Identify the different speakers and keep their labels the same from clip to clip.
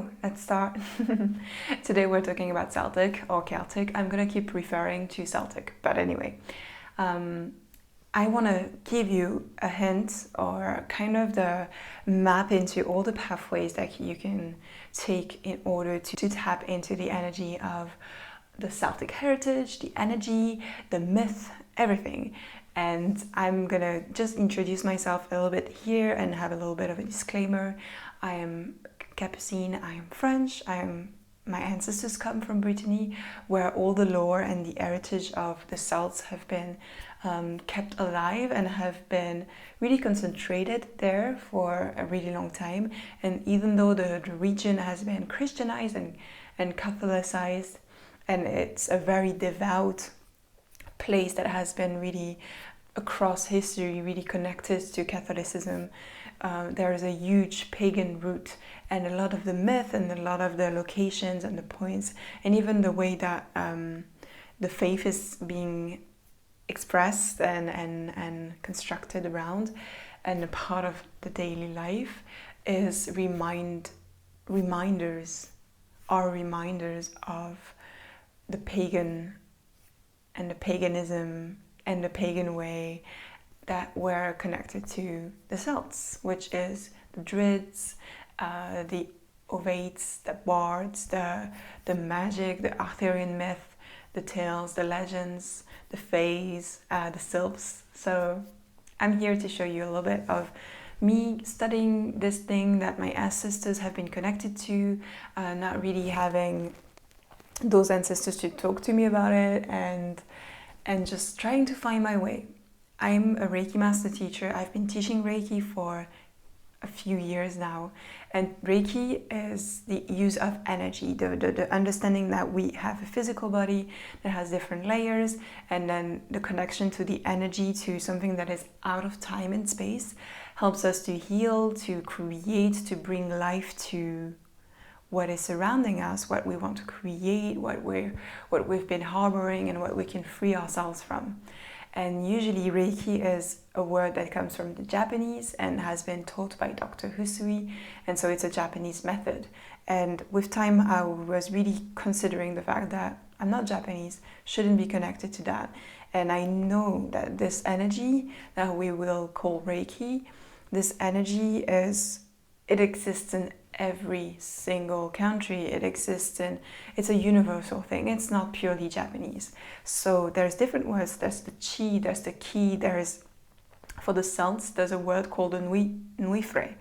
Speaker 1: So let's start. Today we're talking about Celtic or Celtic. I'm gonna keep referring to Celtic, but anyway, I want to give you a hint or kind of the map into all the pathways that you can take in order to tap into the energy of the Celtic heritage, the energy, the myth, everything. And I'm gonna just introduce myself a little bit here and have a little bit of a disclaimer. I am Capucine, I am French, my ancestors come from Brittany, where all the lore and the heritage of the Celts have been kept alive and have been really concentrated there for a really long time. And even though the region has been Christianized and Catholicized, and it's a very devout place that has been really across history really connected to Catholicism, there is a huge pagan root, and a lot of the myth and a lot of the locations and the points and even the way that the faith is being expressed and constructed around and a part of the daily life is reminders of the pagan and the paganism and the pagan way that were connected to the Celts, which is the Druids, the Ovates, the bards, the magic, the Arthurian myth, the tales, the legends, the fays, the sylphs. So I'm here to show you a little bit of me studying this thing that my ancestors have been connected to, not really having those ancestors to talk to me about it, and just trying to find my way. I'm a Reiki master teacher. I've been teaching Reiki for a few years now, and Reiki is the use of energy, the understanding that we have a physical body that has different layers, and then the connection to the energy, to something that is out of time and space, helps us to heal, to create, to bring life to what is surrounding us, what we want to create, what we've been harboring, and what we can free ourselves from. And usually Reiki is a word that comes from the Japanese and has been taught by Dr. Usui, and so it's a Japanese method. And with time I was really considering the fact that I'm not Japanese, shouldn't be connected to that. And I know that this energy that we will call Reiki, this energy it exists in every single country. It's a universal thing. It's not purely Japanese. So there's different words. There's the chi, there's the ki, for the Celts, there's a word called nuifre.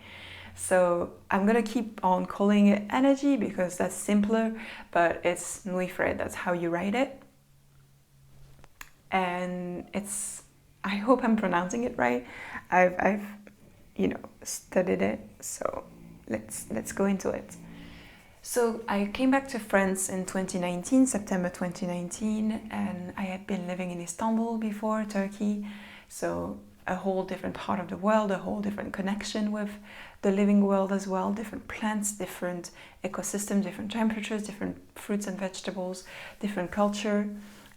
Speaker 1: So I'm gonna keep on calling it energy because that's simpler, but it's nuifre, that's how you write it. And I hope I'm pronouncing it right. I've studied it, so let's go into it. So I came back to France in 2019, September 2019, and I had been living in Istanbul before, Turkey, so a whole different part of the world, a whole different connection with the living world as well, different plants, different ecosystem, different temperatures, different fruits and vegetables, different culture,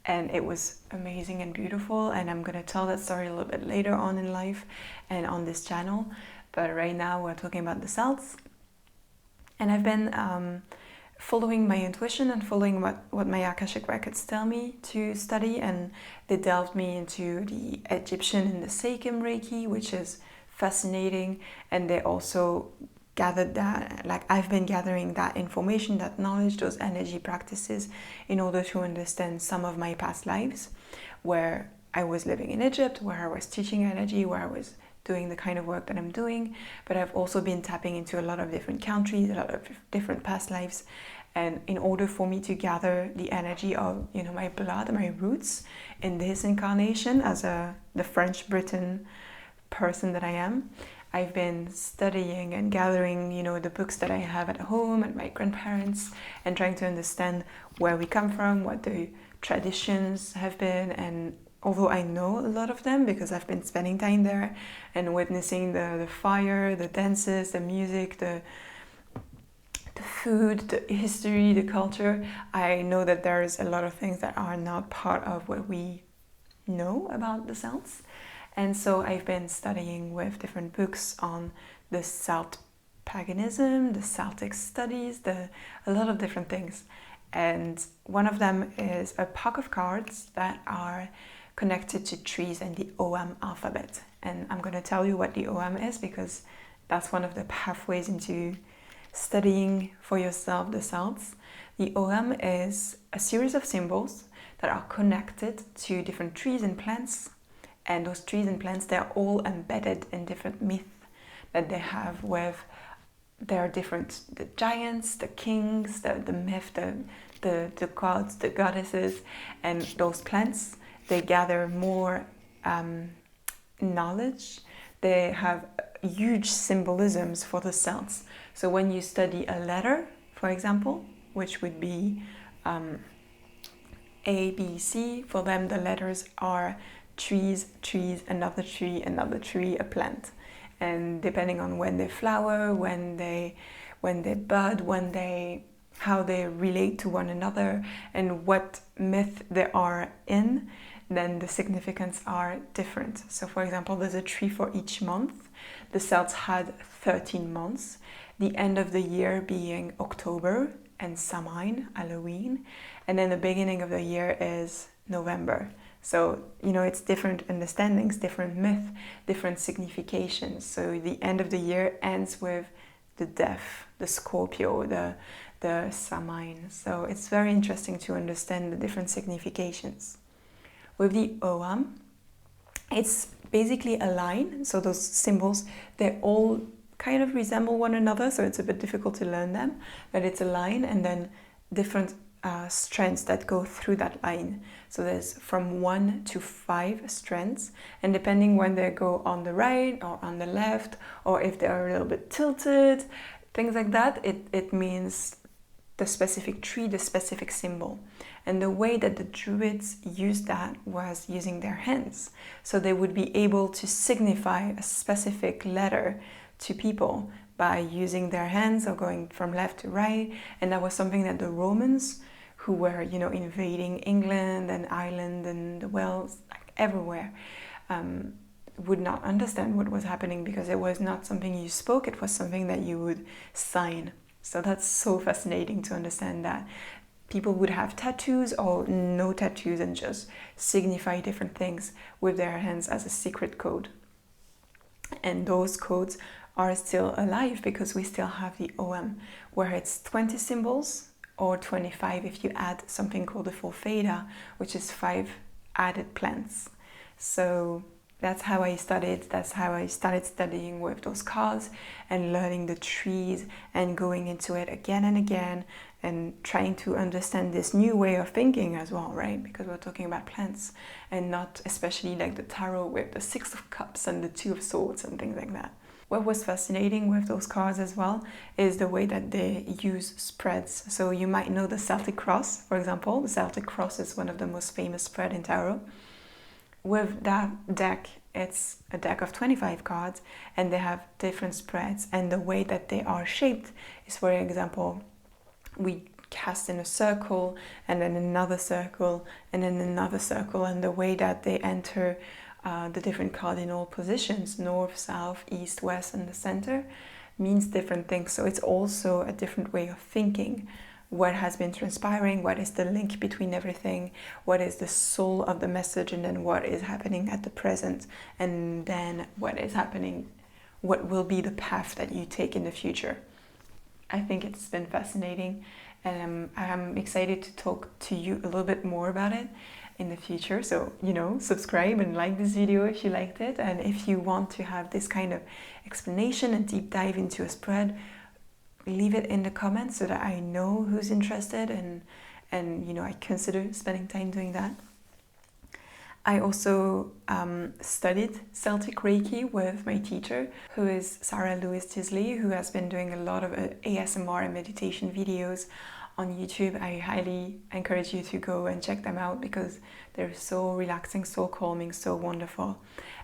Speaker 1: and it was amazing and beautiful, and I'm gonna tell that story a little bit later on in life and on this channel. But right now we're talking about the Celts, and I've been following my intuition and following what my Akashic records tell me to study, and they delved me into the Egyptian and the Seikim Reiki, which is fascinating, and they also gathered that, like I've been gathering that information, that knowledge, those energy practices in order to understand some of my past lives, where I was living in Egypt, where I was teaching energy, where I was doing the kind of work that I'm doing, but I've also been tapping into a lot of different countries, a lot of different past lives, and in order for me to gather the energy of my blood, my roots in this incarnation as the French Britton person that I am, I've been studying and gathering the books that I have at home at my grandparents, and trying to understand where we come from, what the traditions have been. And although I know a lot of them because I've been spending time there and witnessing the fire, the dances, the music, the food, the history, the culture, I know that there's a lot of things that are not part of what we know about the Celts. And so I've been studying with different books on the Celt paganism, the Celtic studies, a lot of different things. And one of them is a pack of cards that are connected to trees and the Ogham alphabet. And I'm going to tell you what the Ogham is, because that's one of the pathways into studying for yourself the Celts. The Ogham is a series of symbols that are connected to different trees and plants. And those trees and plants, they're all embedded in different myths that they have with their different, the giants, the kings, the myth, the gods, the goddesses, and those plants, they gather more knowledge. They have huge symbolisms for the Celts. So when you study a letter, for example, which would be A, B, C, for them the letters are trees, another tree, a plant. And depending on when they flower, when they bud, how they relate to one another, and what myth they are in, then the significance are different. So for example, there's a tree for each month. The Celts had 13 months, the end of the year being October and Samhain, Halloween, and then the beginning of the year is November. So, it's different understandings, different myth, different significations. So the end of the year ends with the death, the Scorpio, the Samhain. So it's very interesting to understand the different significations. With the Ogham, it's basically a line. So those symbols, they all kind of resemble one another. So it's a bit difficult to learn them, but it's a line and then different strands that go through that line. So there's from 1 to 5 strands, and depending when they go on the right or on the left, or if they are a little bit tilted, things like that, it means the specific tree, the specific symbol. And the way that the Druids used that was using their hands. So they would be able to signify a specific letter to people by using their hands or going from left to right. And that was something that the Romans, who were, invading England and Ireland and the Wales, like everywhere, would not understand what was happening, because it was not something you spoke, it was something that you would sign. So that's so fascinating to understand that people would have tattoos or no tattoos and just signify different things with their hands as a secret code. And those codes are still alive because we still have the Ogham, where it's 20 symbols, or 25 if you add something called the full theta, which is 5 added plants. So that's how I studied. That's how I started studying with those cards and learning the trees and going into it again and again and trying to understand this new way of thinking as well, right? Because we're talking about plants and not especially like the tarot with the 6 of Cups and the 2 of Swords and things like that. What was fascinating with those cards as well is the way that they use spreads. So you might know the Celtic Cross, for example. The Celtic Cross is one of the most famous spread in tarot. With that deck, it's a deck of 25 cards and they have different spreads. And the way that they are shaped is, for example, we cast in a circle and then another circle and then another circle, and the way that they enter the different cardinal positions, north, south, east, west, and the center, means different things. So it's also a different way of thinking. What has been transpiring, what is the link between everything, what is the soul of the message, and then what is happening at the present, and then what is happening, what will be the path that you take in the future. I think it's been fascinating, and I'm excited to talk to you a little bit more about it in the future. So, subscribe and like this video if you liked it. And if you want to have this kind of explanation and deep dive into a spread, leave it in the comments so that I know who's interested and I consider spending time doing that. I also studied Celtic Reiki with my teacher, who is Louise Tilsley, who has been doing a lot of ASMR and meditation videos on YouTube. I highly encourage you to go and check them out because they're so relaxing, so calming, so wonderful.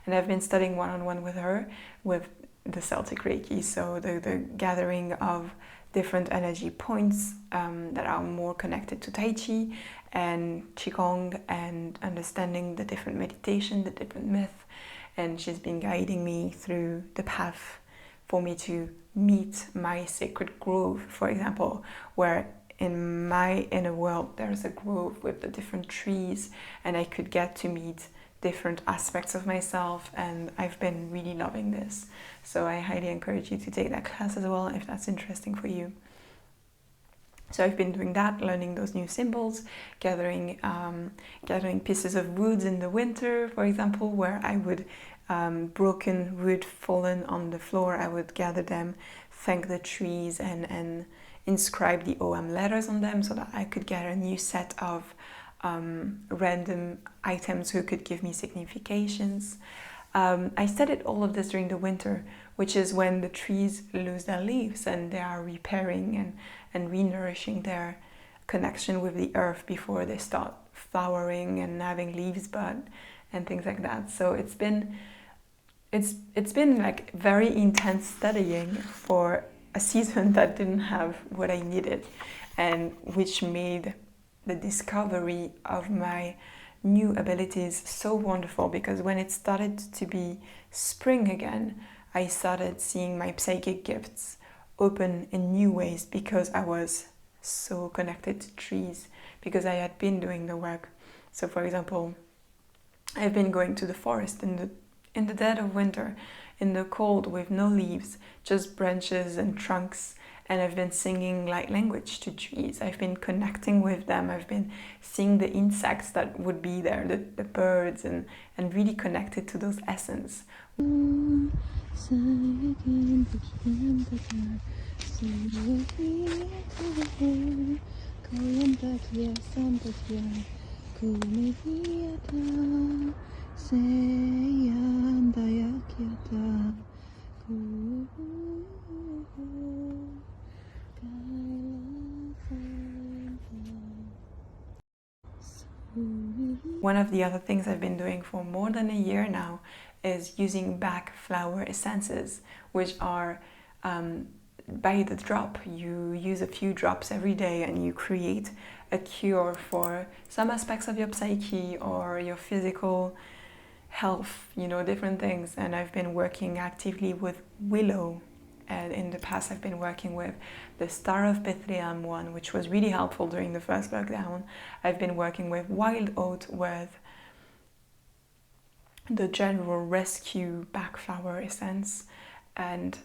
Speaker 1: And I've been studying one-on-one with her with the Celtic Reiki, so the gathering of different energy points that are more connected to Tai Chi and Qigong, and understanding the different meditation, the different myth. And she's been guiding me through the path for me to meet my sacred grove, for example, where in my inner world there's a grove with the different trees, and I could get to meet different aspects of myself, and I've been really loving this. So I highly encourage you to take that class as well if that's interesting for you. So I've been doing that, learning those new symbols, gathering pieces of wood in the winter, for example, where I would broken wood fallen on the floor, I would gather them, thank the trees, and inscribe the Ogham letters on them so that I could get a new set of random items who could give me significations. I studied all of this during the winter, which is when the trees lose their leaves and they are repairing and re-nourishing their connection with the earth before they start flowering and having leaves bud and things like that. So it's been like very intense studying for a season that didn't have what I needed, and which made the discovery of my new abilities so wonderful, because when it started to be spring again, I started seeing my psychic gifts open in new ways, because I was so connected to trees, because I had been doing the work. So for example, I've been going to the forest in the dead of winter, in the cold, with no leaves, just branches and trunks, and I've been singing light language to trees. I've been connecting with them. I've been seeing the insects that would be there, the birds, and really connected to those essence. One of the other things I've been doing for more than a year now is using Bach flower essences, which are by the drop. You use a few drops every day and you create a cure for some aspects of your psyche or your physical health, different things. And I've been working actively with willow, and in the past I've been working with the Star of Bethlehem one, which was really helpful during the first lockdown. I've been working with wild oat, with the General Rescue Bach flower essence, and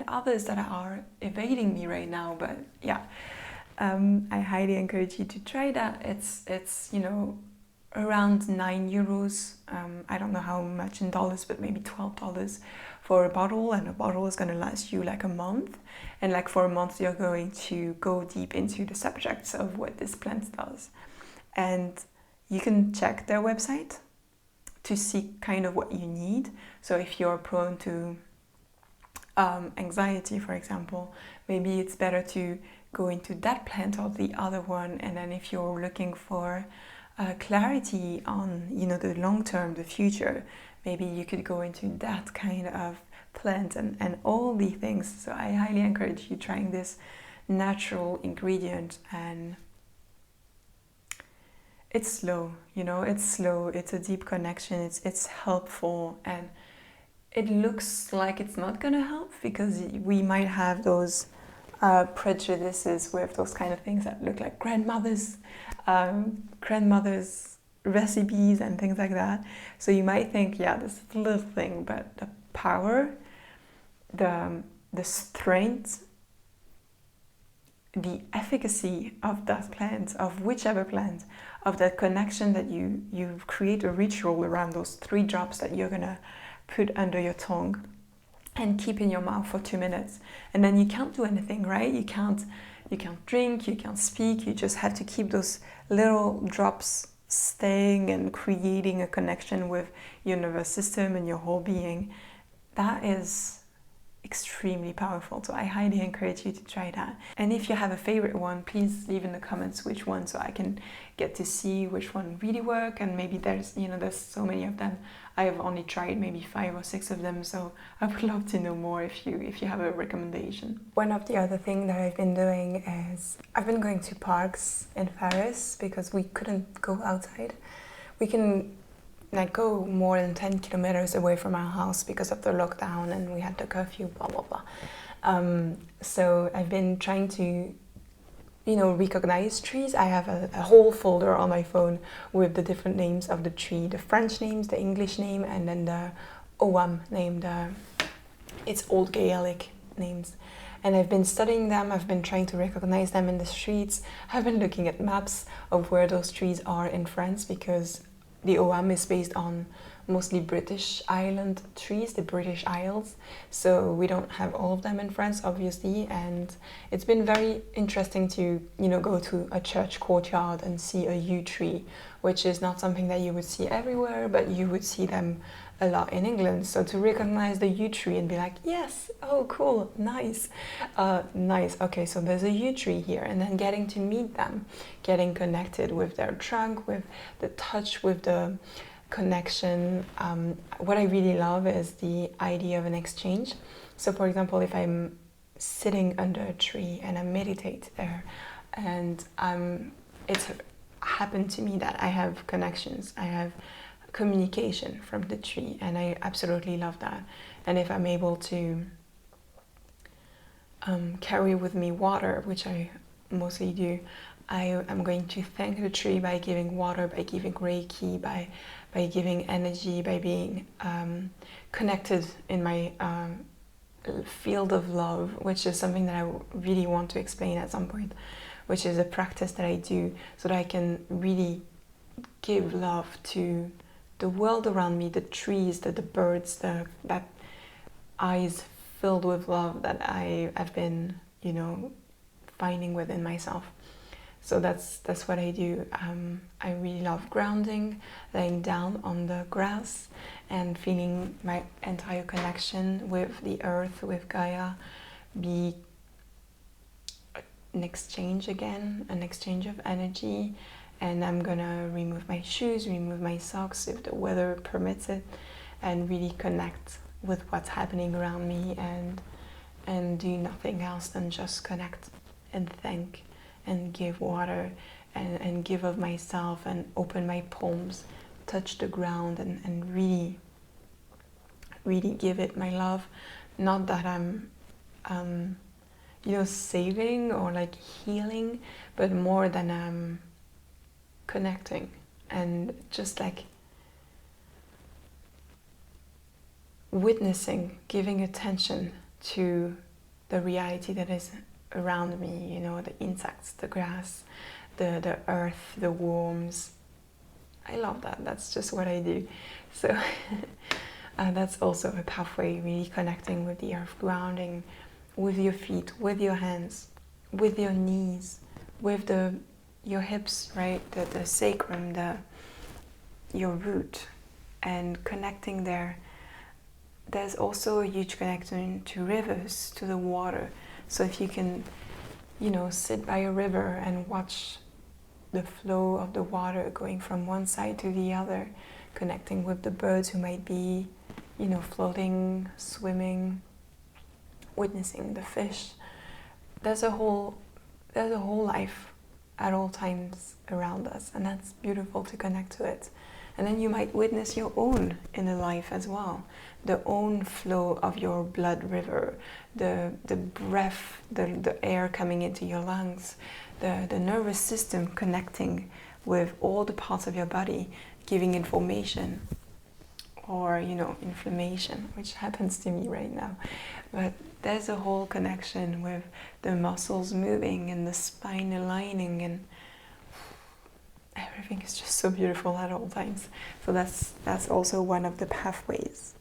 Speaker 1: others that are evading me right now, but yeah, I highly encourage you to try that. It's around €9. I don't know how much in dollars, but maybe $12 for a bottle, and a bottle is going to last you like a month, and like for a month you're going to go deep into the subjects of what this plant does. And you can check their website to see kind of what you need. So if you're prone to anxiety, for example, maybe it's better to go into that plant or the other one. And then if you're looking for clarity on the long term, the future, maybe you could go into that kind of plant, and all the things. So I highly encourage you trying this natural ingredient. And it's slow, it's a deep connection, it's helpful, and it looks like it's not gonna help because we might have those prejudices with those kind of things that look like grandmothers recipes and things like that. So you might think, yeah, this is a little thing, but the power, the strength, the efficacy of that plant, of whichever plant, of that connection that you create a ritual around those 3 drops that you're gonna put under your tongue and keep in your mouth for 2 minutes. And then you can't do anything, right? You can't drink, you can't speak, you just have to keep those little drops staying and creating a connection with your nervous system and your whole being. That is extremely powerful, so I highly encourage you to try that. And if you have a favorite one, please leave in the comments which one, so I can get to see which one really work. And maybe there's so many of them. I have only tried maybe 5 or 6 of them, so I would love to know more if you have a recommendation. One of the other things that I've been doing is I've been going to parks in Paris because we couldn't go outside. We can like go more than 10 kilometers away from our house because of the lockdown, and we had the curfew, blah blah blah. So I've been trying to, recognize trees. I have a whole folder on my phone with the different names of the tree, the French names, the English name, and then the Ogham name, it's Old Gaelic names. And I've been studying them, I've been trying to recognize them in the streets. I've been looking at maps of where those trees are in France, because the Ogham is based on mostly British island trees, the British Isles. So we don't have all of them in France, obviously. And it's been very interesting to, go to a church courtyard and see a yew tree, which is not something that you would see everywhere, but you would see them a lot in England. So to recognize the yew tree and be like, yes, oh cool, nice, nice, okay, so there's a yew tree here, and then getting to meet them, getting connected with their trunk, with the touch, with the connection. What I really love is the idea of an exchange. So for example, if I'm sitting under a tree and I meditate there, and it's happened to me that I have connections, I have communication from the tree, and I absolutely love that. And if I'm able to carry with me water, which I mostly do, I am going to thank the tree by giving water, by giving Reiki, by giving energy, by being connected in my field of love, which is something that I really want to explain at some point, which is a practice that I do so that I can really give love to the world around me, the trees, the birds, that eyes filled with love that I've been, finding within myself. So that's what I do. I really love grounding, laying down on the grass and feeling my entire connection with the earth, with Gaia, be an exchange again, an exchange of energy. And I'm gonna remove my shoes, remove my socks if the weather permits it, and really connect with what's happening around me, and do nothing else than just connect and thank and give water and give of myself, and open my palms, touch the ground, and really, really give it my love. Not that I'm saving or like healing, but more than I'm connecting, and just like witnessing, giving attention to the reality that is around me, the insects, the grass, the earth, the worms. I love that. That's just what I do. So that's also a pathway, really connecting with the earth, grounding with your feet, with your hands, with your knees, with your hips, right? The sacrum, your root, and connecting there. There's also a huge connection to rivers, to the water. So if you can, sit by a river and watch the flow of the water going from one side to the other, connecting with the birds who might be, floating, swimming, witnessing the fish. There's a whole life at all times around us, and that's beautiful to connect to it. And then you might witness your own inner life as well, the own flow of your blood river, the breath, the air coming into your lungs, the nervous system connecting with all the parts of your body, giving information, or inflammation, which happens to me right now. But there's a whole connection with the muscles moving and the spine aligning, and everything is just so beautiful at all times. So that's also one of the pathways.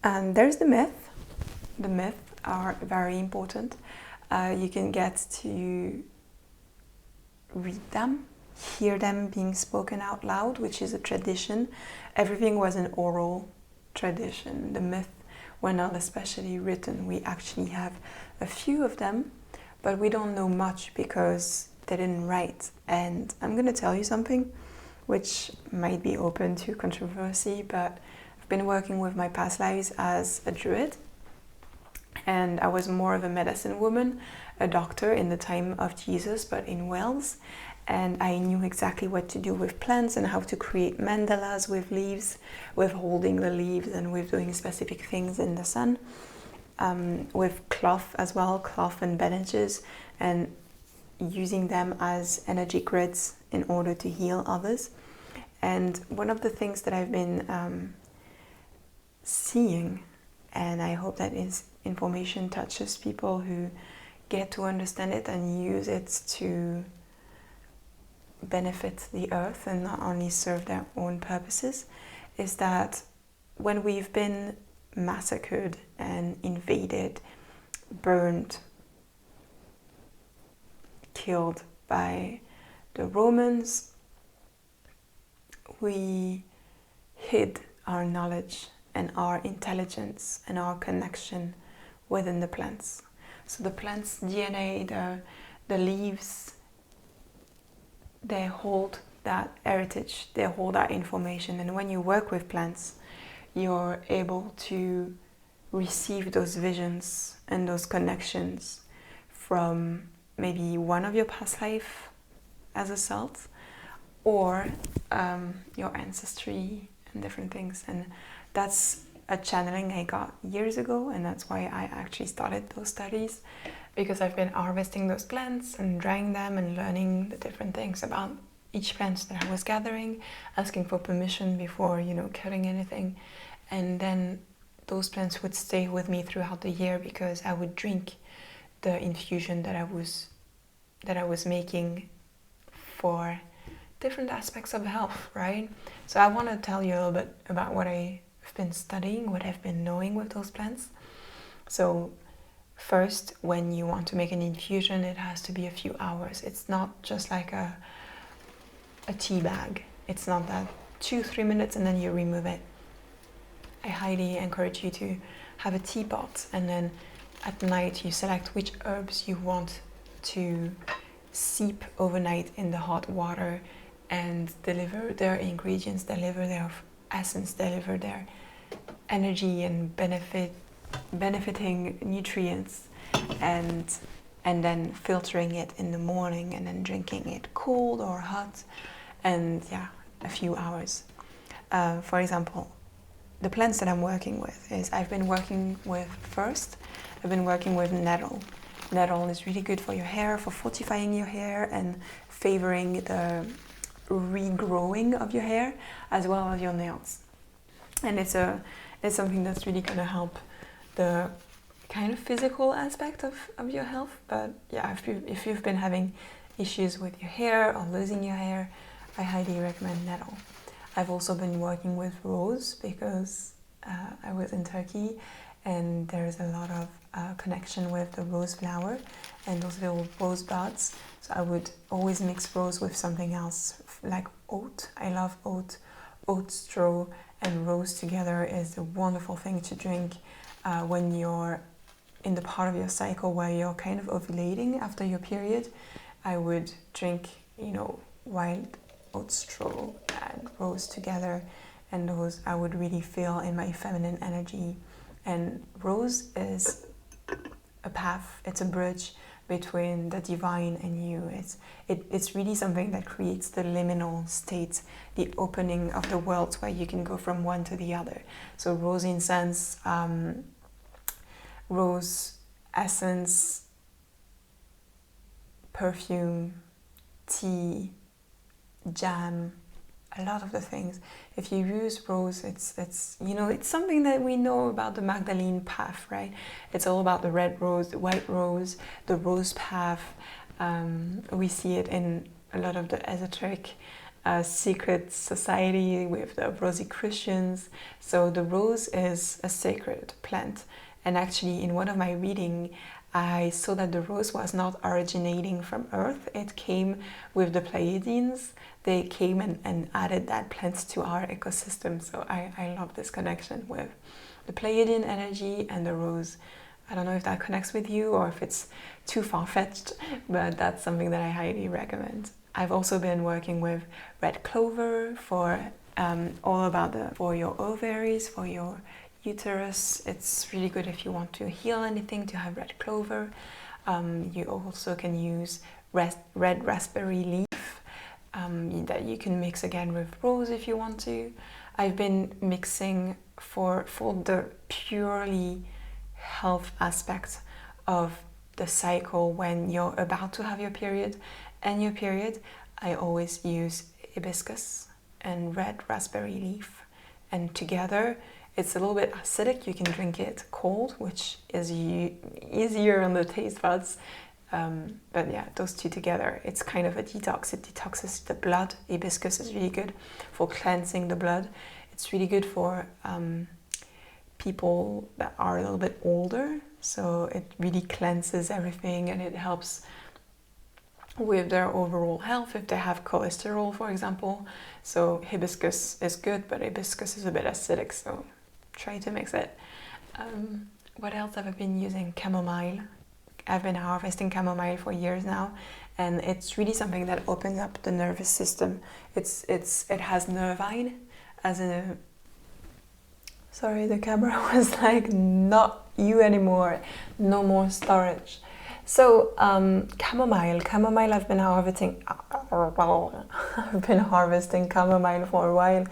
Speaker 1: And there's the myth. The myths are very important. You can get to read them, hear them being spoken out loud, which is a tradition. Everything was an oral tradition. The myths were not especially written. We actually have a few of them, but we don't know much because they didn't write. And I'm going to tell you something which might be open to controversy, but I've been working with my past lives as a Druid, And I was more of a medicine woman, a doctor in the time of Jesus, but in Wales. And I knew exactly what to do with plants and how to create mandalas with leaves, with holding the leaves and with doing specific things in the sun. With cloth as well, cloth and bandages, and using them as energy grids in order to heal others. And one of the things that I've been seeing, and I hope that this information touches people who get to understand it and use it to benefit the earth and not only serve their own purposes, is that when we've been massacred and invaded, burned, killed by the Romans, we hid our knowledge and our intelligence and our connection within the plants. So the plant's DNA, the leaves, they hold that heritage, they hold that information. And when you work with plants, you're able to receive those visions and those connections from maybe one of your past life as a Celt, or your ancestry and different things. And that's a channeling I got years ago, and that's why I actually started those studies, because I've been harvesting those plants and drying them and learning the different things about each plant that I was gathering, asking for permission before, cutting anything. And then those plants would stay with me throughout the year, because I would drink the infusion that I was making for different aspects of health, right? So I want to tell you a little bit about what I've been studying, what I've been knowing with those plants. So first, when you want to make an infusion, it has to be a few hours. It's not just like a tea bag. It's not that 2-3 minutes and then you remove it. I highly encourage you to have a teapot, and then at night you select which herbs you want to steep overnight in the hot water and deliver their ingredients, deliver their essence, deliver their energy and benefiting nutrients, and then filtering it in the morning and then drinking it cold or hot, and a few hours. For example, the plants that I'm working with I've been working with nettle. Nettle is really good for your hair, for fortifying your hair and favoring the regrowing of your hair as well as your nails. And it's something that's really going to help the kind of physical aspect of your health. But if you've been having issues with your hair or losing your hair, I highly recommend nettle. I've also been working with rose, because I was in Turkey and there's a lot of connection with the rose flower and those little rose buds. So I would always mix rose with something else, like oat. I love oat. Oat straw and rose together is a wonderful thing to drink when you're in the part of your cycle where you're kind of ovulating after your period. I would drink, wild oat straw and rose together, and those I would really feel in my feminine energy. And rose is a path, it's a bridge between the divine and you. It's really something that creates the liminal state, the opening of the world where you can go from one to the other. So rose incense, rose essence, perfume, tea, jam, a lot of the things. If you use rose, it's something that we know about the Magdalene path, right? It's all about the red rose, the white rose, the rose path. We see it in a lot of the esoteric secret society with the rosy Christians. So the rose is a sacred plant. And actually, in one of my reading, I saw that the rose was not originating from Earth. It came with the Pleiadians. They came and added that plant to our ecosystem. So I love this connection with the Pleiadian energy and the rose. I don't know if that connects with you or if it's too far-fetched, but that's something that I highly recommend. I've also been working with red clover for all about for your ovaries, for your uterus. It's really good if you want to heal anything, to have red clover. You also can use red raspberry leaf that you can mix again with rose if you want to. I've been mixing for the purely health aspect of the cycle when you're about to have your period and your period. I always use hibiscus and red raspberry leaf, and together it's a little bit acidic. You can drink it cold, which is easier on the taste buds. But yeah, those two together, it's kind of a detox. It detoxes the blood. Hibiscus is really good for cleansing the blood. It's really good for people that are a little bit older. So it really cleanses everything, and it helps with their overall health if they have cholesterol, for example. So hibiscus is good, but hibiscus is a bit acidic, so try to mix it. What else have I been using? Chamomile. I've been harvesting chamomile for years now, and it's really something that opens up the nervous system. It has nervine as a... Sorry, the camera was like, not you anymore, no more storage. So chamomile I've been harvesting chamomile for a while,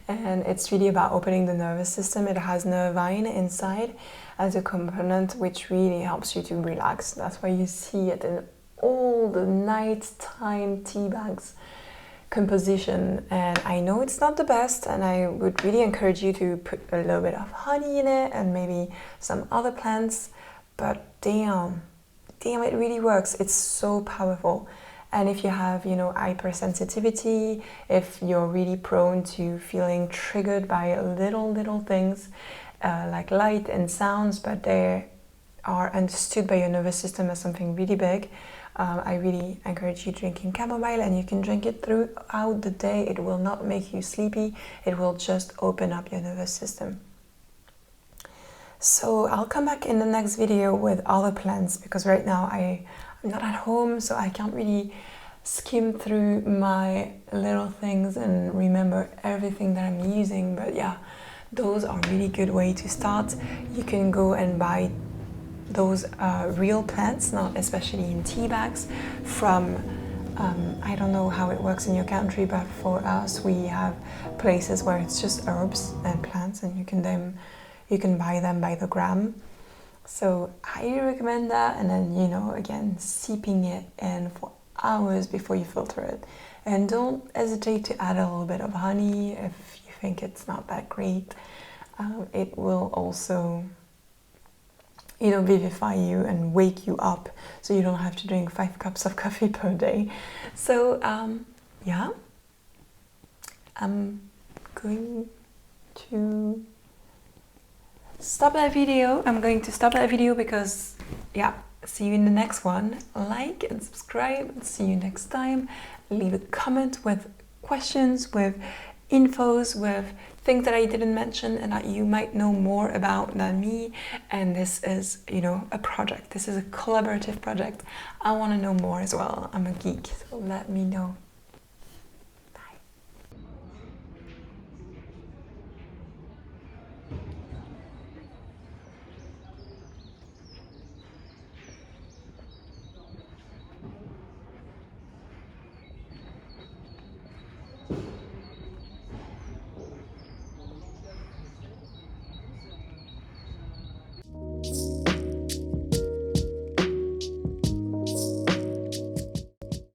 Speaker 1: and it's really about opening the nervous system. It has nervine inside as a component, which really helps you to relax. That's why you see it in all the nighttime tea bags composition. And I know it's not the best, and I would really encourage you to put a little bit of honey in it and maybe some other plants, but damn, it really works. It's so powerful. And if you have, hypersensitivity, if you're really prone to feeling triggered by little things like light and sounds, but they are understood by your nervous system as something really big, I really encourage you drinking chamomile, and you can drink it throughout the day. It will not make you sleepy. It will just open up your nervous system. So I'll come back in the next video with other plants, because right now I'm not at home, so I can't really skim through my little things and remember everything that I'm using. But yeah, those are really good way to start. You can go and buy those real plants, not especially in tea bags, from I don't know how it works in your country, but for us we have places where it's just herbs and plants, and you can buy them by the gram. So I highly recommend that. And then, again, seeping it in for hours before you filter it. And don't hesitate to add a little bit of honey if you think it's not that great. It will also, vivify you and wake you up, so you don't have to drink 5 cups of coffee per day. So yeah, I'm going to stop that video. I'm going to stop that video because, yeah, see you in the next one. Like and subscribe, and see you next time. Leave a comment with questions, with infos, with things that I didn't mention and that you might know more about than me. And this is, a project. This is a collaborative project. I want to know more as well. I'm a geek, so let me know.